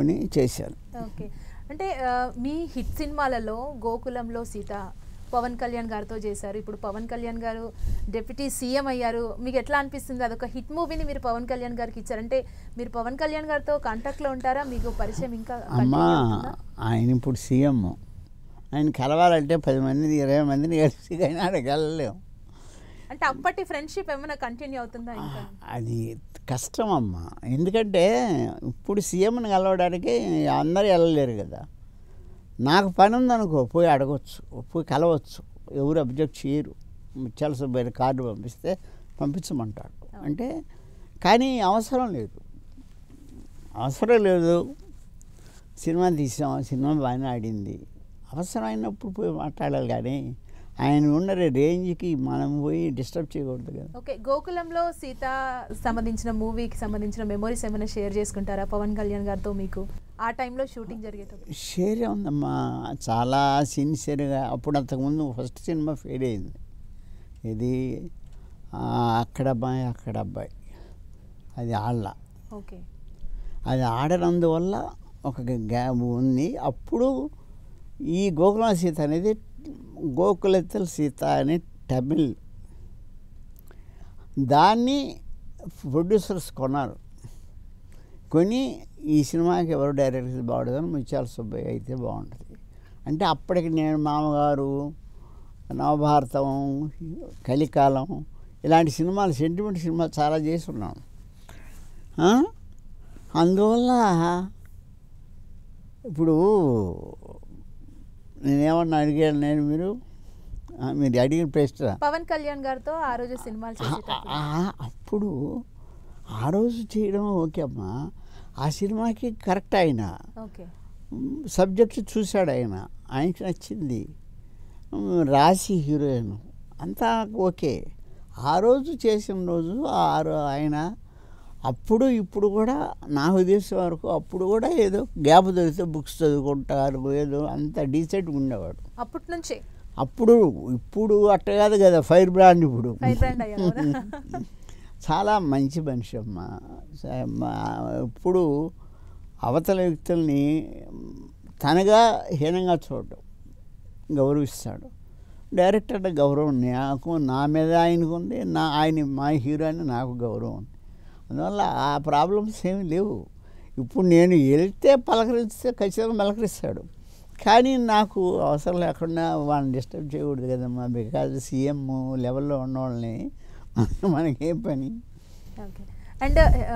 అని చేశాను. ఓకే. అంటే మీ హిట్ సినిమాలలో 'గోకులంలో సీత' పవన్ కళ్యాణ్ గారితో చేశారు. ఇప్పుడు పవన్ కళ్యాణ్ గారు డిప్యూటీ సీఎం అయ్యారు. మీకు ఎట్లా అనిపిస్తుంది? అదొక హిట్ మూవీని మీరు పవన్ కళ్యాణ్ గారికి ఇచ్చారు. అంటే మీరు పవన్ కళ్యాణ్ గారితో కాంటాక్ట్లో ఉంటారా? మీకు పరిచయం ఇంకా అమ్మా, కంటిన్యూ అవుతుందా? ఆయన ఇప్పుడు సీఎం. ఆయన కలవాలంటే 10 మందిని 20 మందిని కలిసి అయినా అక్కడికి వెళ్ళలేము. అంటే అప్పటి ఫ్రెండ్షిప్ ఏమైనా కంటిన్యూ అవుతుందా ఇంకా? అది కష్టం అమ్మా. ఎందుకంటే ఇప్పుడు సీఎంని కలవడానికి అందరూ వెళ్ళలేరు కదా. నాకు పని ఉందనుకో, పోయి అడగవచ్చు, పోయి కలవచ్చు, ఎవరు అబ్జెక్ట్ చేయరు. ముత్యాల సుబ్బయ్య కార్డు పంపిస్తే పంపించమంటాడు. అంటే కానీ అవసరం లేదు. సినిమా తీసాం, సినిమా బాగానే ఆడింది, అవసరమైనప్పుడు పోయి మాట్లాడాలి. కానీ ఆయన ఉన్న రేంజ్కి మనం పోయి డిస్టర్బ్ చేయకూడదు కదా. ఓకే. 'గోకులంలో సీత' సంబంధించిన మూవీకి సంబంధించిన మెమోరీస్ ఏమైనా షేర్ చేసుకుంటారా పవన్ కళ్యాణ్ గారితో? మీకు ఆ టైంలో షూటింగ్ జరిగేటప్పుడు షేర్ ఉందమ్మా, చాలా సిన్సియర్గా. అప్పుడు అంతకుముందు ఫస్ట్ సినిమా ఫెయిల్ అయింది. ఇది అక్కడ అబ్బాయి అది ఆళ్ళ. ఓకే. అది ఆడనందువల్ల ఒక గ్యాప్ ఉంది. అప్పుడు ఈ గోకుల సీత అనేది గోకులెత్తల సీత అని తమిళ్, దాన్ని ప్రొడ్యూసర్స్ కొన్నారు. కొని ఈ సినిమాకి ఎవరు డైరెక్టర్ బాగుంటుందని ముత్యాల సుబ్బయ్య అయితే బాగుంటుంది అంటే, అప్పటికి నేను మామగారు, నవభారతం, కలికాలం ఇలాంటి సినిమాలు, సెంటిమెంట్ సినిమాలు చాలా చేసి ఉన్నాను. అందువల్ల ఇప్పుడు నేనేమన్నా అడిగాను, మీరు అడిగిన ప్రశ్న పవన్ కళ్యాణ్ గారితో ఆ రోజు సినిమాలు చేసేటప్పుడు అప్పుడు ఆ రోజు చేయడం ఓకే అమ్మా. ఆ సినిమాకి కరెక్ట్ ఆయన ఓకే. సబ్జెక్ట్ చూశాడు, ఆయనకి నచ్చింది, రాసి హీరోయిన్ అంతా ఓకే. ఆ రోజు చేసిన రోజు ఆయన అప్పుడు ఇప్పుడు కూడా నా ఉద్దేశం వరకు అప్పుడు కూడా ఏదో గ్యాప్ దొరికితే బుక్స్ చదువుకుంటారు, ఏదో అంత డీసెంట్గా ఉండేవాడు అప్పటి నుంచే. ఇప్పుడు అట్ట కాదు కదా, ఫైర్ బ్రాండ్. ఇప్పుడు ఫైర్ బ్రాండ్ అయ్యారు. చాలా మంచి మనిషి అమ్మ. ఇప్పుడు అవతల వ్యక్తుల్ని తనగా హీనంగా చూడడం, గౌరవిస్తాడు. డైరెక్టర్ అంటే గౌరవం నాకు, నా మీద ఆయనకు ఉంది, మా హీరో అని నాకు గౌరవం ఉంది. అందువల్ల ఆ ప్రాబ్లమ్స్ ఏమీ లేవు. ఇప్పుడు నేను వెళ్తే పలకరిస్తే ఖచ్చితంగా పలకరిస్తాడు. కానీ నాకు అవసరం లేకుండా వాళ్ళని డిస్టర్బ్ చేయకూడదు కదమ్మా. బికాజ్ సీఎం లెవెల్లో ఉన్న వాళ్ళని మనకేం పని. ఓకే. అండ్